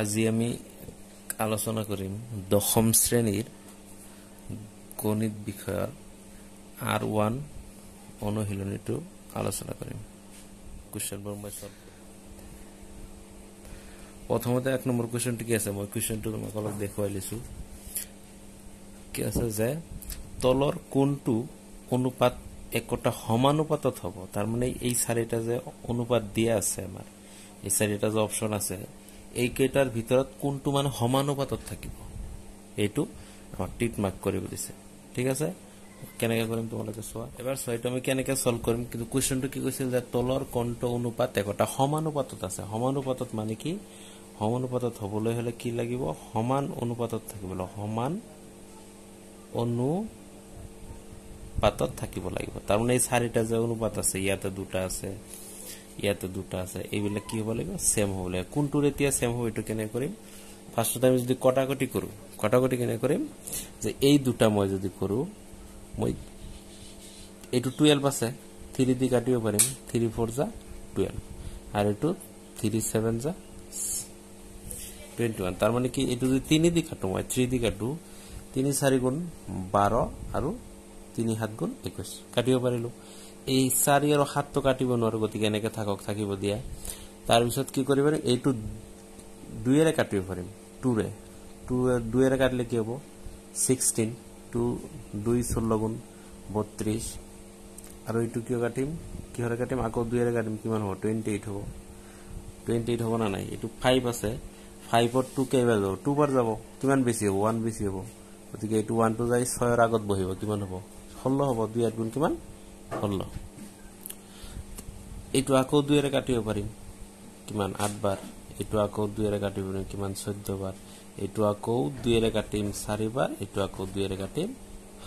আজি আমি আলোচনা কৰিম দশম শ্ৰেণীৰ গণিত বিষয়ৰ R1 অনুশীলনীটো আলোচনা কৰিম। কোৱেশ্চনবোৰ মই সলভ কৰিম। প্ৰথমতে 1 নম্বৰ কোৱেশ্চনটো কি আছে মই কোৱেশ্চনটো তোমাক অলপ দেখুৱাই লৈছো। কি আছে যে তলৰ কোনটো অনুপাত একটা সমানুপাতত হ'ব, তাৰ মানে এই চাৰিটা যে অনুপাত দিয়া আছে আমাৰ এই চাৰিটা যে অপচন আছে এই কেইটাৰ ভিতৰত কোনটো মানে সমানুপাতত থাকিব এইটো আমাৰ টিক মাৰ্ক কৰিব দিছে। ঠিক আছে, কেনেকৈ কৰিম তোমালোকে চোৱা। এবাৰ চোৱাটো আমি কেনেকৈ সলভ কৰিম, কিন্তু কোৱেশ্চনটো কি কৈছিল যে তলৰ কোনটো অনুপাত একটা সমানুপাতত আছে। সমানুপাতত মানে কি, সমানুপাতত হ'বলৈ হলে কি লাগিব, সমান অনুপাতত থাকিব লাগিব, সমান অনুপাতত থাকিব লাগিব। তাৰ মানে এই চাৰিটা যে অনুপাত আছে ইয়াতে দুটা আছে ইয়াতে দুটা আছে এইবিলাক কি হ'ব লাগিব, সেম হ'ব লাগিব। কোনটোৰ এতিয়া সেম হ'ব এইটো কেনে কৰিম, ফাৰ্ষ্টতে আমি যদি কটাকটি কৰো, কটাকটি কেনে কৰিম যে এই দুটা মই যদি কৰো মই এইটো 12 আছে 3 দি কাটিব পাৰিম, 3 4 যা 12 আৰু এইটো 3 7 যা 21। তাৰ মানে কি এইটো যদি 3 দি কাটো মই 3 দি কাটো 3 4 গুণ 12 আৰু 3 7 গুণ 21 কাটিব পাৰিলো। এই 4 আৰু 7 তো কাটিব নোৱাৰো, গতিকে এনেকে থাকক, থাকিব দিয়া। তাৰ পিছত কি কৰিব পাৰিম, এইটো 2 এৰে কাটিব পাৰিম, 2 এৰে কাটিলে কি হ'ব 16, 2 16 গুণ 32 আৰু এইটো কিয় কাটিম, কিহৰে কাটিম, আকৌ 2 এৰে কাটিম, কিমান হ'ব 28 হ'ব। 28 হ'ব না নাই, এইটো 5 আছে 5 ৰ 2 কেইবাৰ যাব, 2 বাৰ যাব, কিমান বেছি হ'ব 1 বেছি হ'ব, গতিকে এইটো 1 টো যাই 6 ৰ আগত বহিব, কিমান হ'ব 16 হ'ব। 2 8 গুণ কিমান 16। এইটো আকৌ 2 এৰে কাটিব পাৰিম, কিমান 8 বাৰ, এইটো আকৌ 2 এৰে কাটিব পাৰিম, কিমান 14 বাৰ, এইটো আকৌ 2 এৰে কাটিম 4 বাৰ, এইটো আকৌ 2 এৰে কাটিম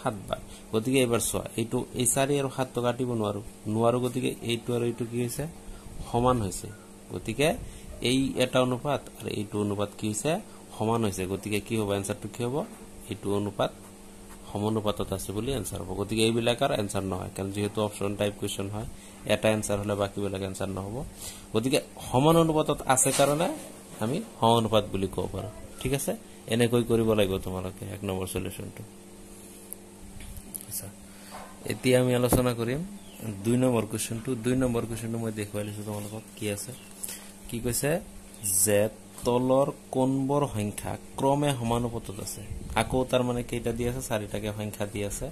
7 বাৰ। গতিকে এবাৰ চোৱা এইটো এই 4 আৰু 7 তো কাটিব নোৱাৰো, গতিকে এইটো আৰু এইটো কি হৈছে সমান হৈছে। গতিকে এই এটা অনুপাত আৰু এইটো অনুপাত কি হৈছে সমান হৈছে, গতিকে কি হ'ব এনসারটো কি হ'ব, এইটো অনুপাত সমানুপাতত আছে বুলি এনসার হ'ব। গতিকে এইবিলাকৰ এনসাৰ নহয়, কাৰণ যেহেতু অপশন টাইপ কোৱেশ্চন হয় এটা এনসাৰ হলে বাকিবিলাক এনসাৰ নহব। গতিকে সমান অনুপাতত আছে কাৰণে আমি সমানুপাত বুলি ক'ব পাৰো। ঠিক আছে, এনেকৈ কৰিব লাগিব তোমালোকে 1 নম্বৰ সলিউশনটো। আচ্ছা, এতিয়া আমি আলোচনা কৰিম 2 নম্বৰ কোৱেশ্চনটো। 2 নম্বৰ কোৱেশ্চনটো মই দেখুৱাই লৈছো তোমালোকক। কি আছে, কি কৈছে যে তলৰ কোনবোৰ সংখ্যা ক্ৰমে সমানুপাতত আছে। আকৌ তাৰ মানে কেইটা দি আছে, 4টাকে সংখ্যা দি আছে,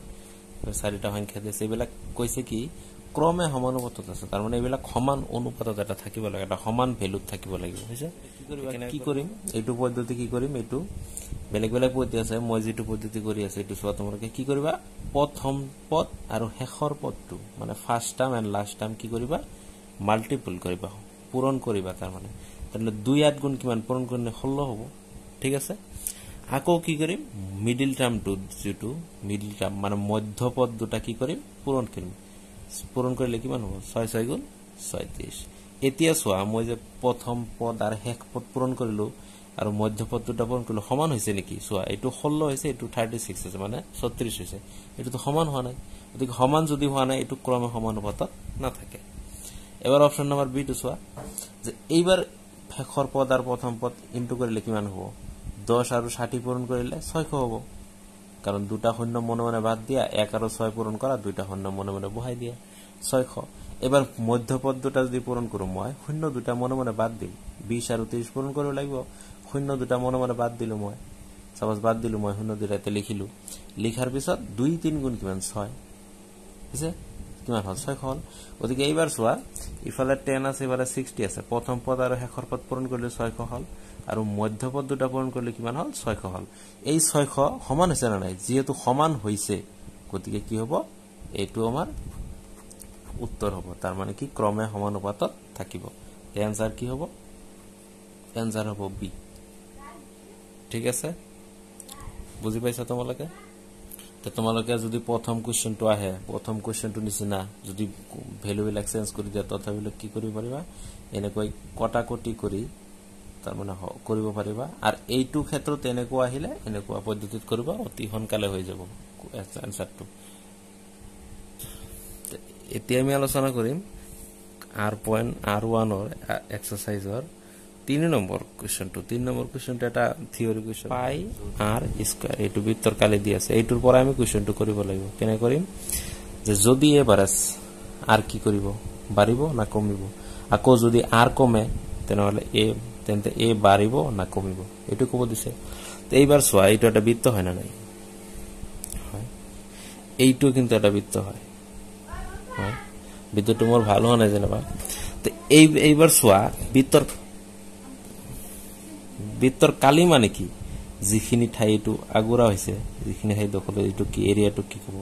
4টা সংখ্যা দি আছে। এইবিলাক কৈছে কি ক্ৰমে সমানুপাতত আছে, তাৰ মানে এইবিলাক সমান অনুপাতত এটা থাকিব লাগে, এটা সমান ভ্যালুত থাকিব লাগিব। হৈছে কি কৰিম, এইটো পদ্ধতি কি কৰিম, এইটো বেলেগ বেলেগ পদ্ধতি আছে, মই যেটো পদ্ধতি কৰি আছে এইটো চোৱা। তোমালোকে কি কৰিবা, প্ৰথম পদ আৰু শেষৰ পদটো মানে first term and last term কি কৰিবা মাল্টিপল কৰিবা, পূৰণ কৰিবা। তাৰ মানে 2 8 গুণ কিমান পূৰণ কৰিলে 16 হ'ব। ঠিক আছে, আকৌ কি কৰিম মিডিল টাৰ্মটো, যেটো মিডিল টাৰ্ম মানে মধ্য পদ দুটা কি কৰিম পূৰণ কৰিম, পূৰণ কৰিলে কিমান হ'ব 6 6 গুণ 36। এতিয়া চোৱা মই যে প্ৰথম পদ আৰু শেষ পদ পূৰণ কৰিলো আৰু মধ্য পদ দুটা পূৰণ কৰিলো, সমান হৈছে নেকি চোৱা, এইটো 16 হৈছে, এইটো 36 হৈছে, মানে 36 হৈছে, এইটো সমান হোৱা নাই। গতিকে সমান যদি হোৱা নাই এইটো ক্ৰমে সমানুপাতত নাথাকে। এবাৰ অপশন নম্বৰ বি টো চোৱা, যে এইবাৰ শেষৰ পদ আৰু প্ৰথম পদ ইনটু কৰিলে কিমান হ'ব, 10 আৰু 60 পূৰণ কৰিলে 600 হ'ব, কাৰণ দুটা শূন্য মনে মনে বাদ দিয়া, 1 আৰু 6 পূৰণ কৰা, দুইটা শূন্য মনে মনে বহাই দিয়া 600। এবাৰ মধ্য পদ দুটা যদি পূৰণ কৰো, মই শূন্য দুটা মনে মনে বাদ দিম, 20 আৰু 30 পূৰণ কৰিব লাগিব, শূন্য দুটা মনে মনে বাদ দিলো, মই সাপোজ বাদ দিলো, মই শূন্য দুটাতে লিখিলো, লিখাৰ পিছত 2 3 গুণ কিমান 6 হৈছে, কিমান হল 600 হল। গতিকে এইবাৰ চোৱা ইফালে 10 আছে, ইফালে 60 আছে, প্ৰথম পদ আৰু শেষৰ পদ পূৰণ কৰিলে 600 হল, আৰু মধ্য পদ দুটা পূৰণ কৰিলে কিমান হল 600 হল। এই 600 সমান হৈছে না নাই, যেহেতু সমান হৈছে গতিকে কি হ'ব, এইটো আমাৰ উত্তৰ হ'ব। তাৰ মানে কি ক্ৰমে সমানুপাতত থাকিব। এনসার কি হ'ব, এনসার হ'ব বি। ঠিক আছে, বুজি পাইছা তোমালোকে। তো তোমালোকে যদি প্ৰথম কোৱেশ্চনটো আহে, প্ৰথম কোৱেশ্চনটো নিচিনা যদি ভ্যালু বিলাক চেঞ্জ কৰি দিয়া, তথাপিও কি কৰিব পাৰিবা, এনেকৈ কটাকটি কৰি তাৰ মানে কৰিব পাৰিবা। আৰু এইটো ক্ষেত্ৰত এনেকুৱা আহিলে এনেকুৱা পদ্ধতিত কৰিবা, অতি সোনকালে হৈ যাব এনসাৰটো। এতিয়া আমি আলোচনা কৰিম R1 ৰ এক্সাৰসাইজৰ 3 নম্বৰ কোশ্চেনটা এটা থিওৰি কোশ্চেন পাই আৰ স্কয়াৰ এইটু বৃত্তৰ কালি দি আছে এইটুৰ পৰে আমি কোশ্চেনটো কৰিব লাগিব কেনে কৰিম যে যদি এ বাৰাস আৰ কি কৰিব বাড়িব না কমিব আকৌ যদি আর কমে তেনহলে তেন্তে এ বাড়িব না কমিব এটু কব দিছে তো এইবার সোয়া এইটো একটা বৃত্ত হয় না নাই হয় এইটো কিন্তু একটা বৃত্ত হয় হয় বৃত্তটো মোর ভালো হয় না যেনবা তো এইবার সোয়া বৃত্তর কালি মানে কি যিখিনি ঠাই এইটো আগুৰা হৈছে যিখিনি ঠাই দখল এইটো কি এৰিয়াটো কি কব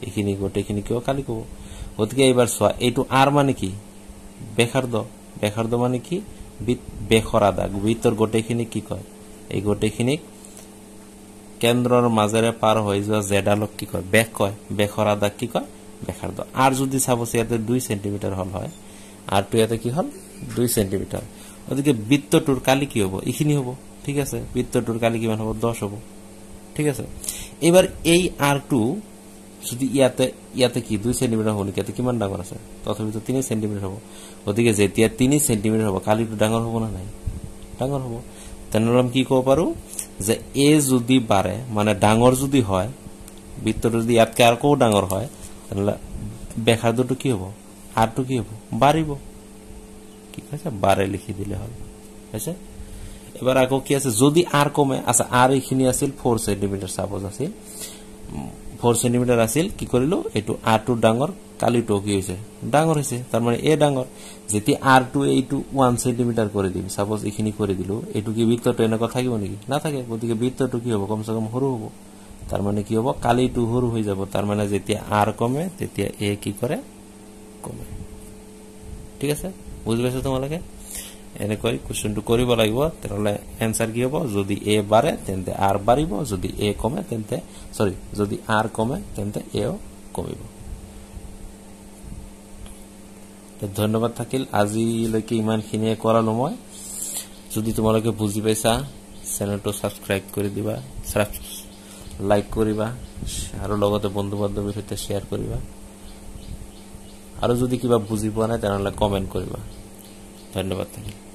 এইখিনি গোটেইখিনি কিয় কালি কব গতিকে এইবার সোয়া এইটো আর মানে কি বেখার্দ মানে কি বেখরা দাগ বৃত্তর গোটেইখিনি কি কয় এই গোটেইখিনি কেন্দ্ৰৰ মাজেৰে পাৰ হৈ যোৱা জেডালক কি কয় বেখ কয় বেখরা দাগ কি কয় বেখার্দ আর যদি সাপোজ ইয়াতে 2 সেন্টিমিটার হল হয় আর টু ইয়াতে কি হল 2 সেন্টিমিটার ওদিকে বৃত্তটোৰ কালি কি হ'ব ইখিনি হ'ব ঠিক আছে বৃত্তটোৰ কালি কিমান হ'ব 10 হ'ব ঠিক আছে এবার এই আর2 যদি ইয়াতে কি 2 সেন্টিমিটার হল কি ইয়াতে কিমান ডাঙৰ আছে তথাপি তো 3 সেন্টিমিটাৰ হ'ব ওদিকে যেতিয়া 3 সেন্টিমিটাৰ হ'ব কালিটো ডাঙৰ হ'ব না নাই ডাঙৰ হ'ব তেনহলে আমি কি কব পাৰো যে এ যদি বাড়ে মানে ডাঙৰ যদি হয় বৃত্তটো যদি ইয়াতকে আৰ কো ডাঙৰ হয় তাহলে বেখার্দটো কি হ'ব আর2 কি হ'ব বাড়িব কি আছে বাড়ে লিখি দিলে হল আছে এবার আকৌ কি আছে যদি আর কমে আচ্ছা আর এইখিনি আছিল 4 সেন্টিমিটার সাপোজ আছিল 4 সেন্টিমিটার আছিল কি কৰিলো এটো আৰ2 ডাঙৰ কালিটো কি হৈছে ডাঙৰ হৈছে তাৰ মানে এ ডাঙৰ যেতি আৰ2 এইটো 1 সেন্টিমিটাৰ কৰি দিম সাপোজ এইখিনি কৰি দিলো এটো কি বৃত্তটো এনেকৈ থাকিব নেকি না থাকে গতিকে বৃত্তটো কি হ'ব কমসে কম সৰু হ'ব তাৰ মানে কি হ'ব কালিটো সৰু হৈ যাব তাৰ মানে যেতি আৰ কমে তেতিয়া এ কি কৰে কমে ঠিক আছে বুঝি পাইছো তোমালোকে এনেকৈ কোশ্চেনটো কৰিব লাগিব তেনহলে आंसर কি হ'ব যদি এ বাড়ে তেন্তে আর বাড়িব যদি এ কমে তেন্তে যদি আর কমে তেন্তে এও কমিব তো ধন্যবাদ থাকিল আজিলৈকে ইমানখিনিয়ে কৰালো মই যদি তোমালোকে বুজি পাইছা চেনেলটো সাবস্ক্ৰাইব কৰি দিবা লাইক কৰিবা আৰু লগতে বন্ধু বান্ধৱীৰ সৈতে শেয়াৰ কৰিবা আৰু যদি কিবা বুজি পোৱা নাই তেনহলে কমেন্ট কৰিবা ধন্যবাদ থাকিল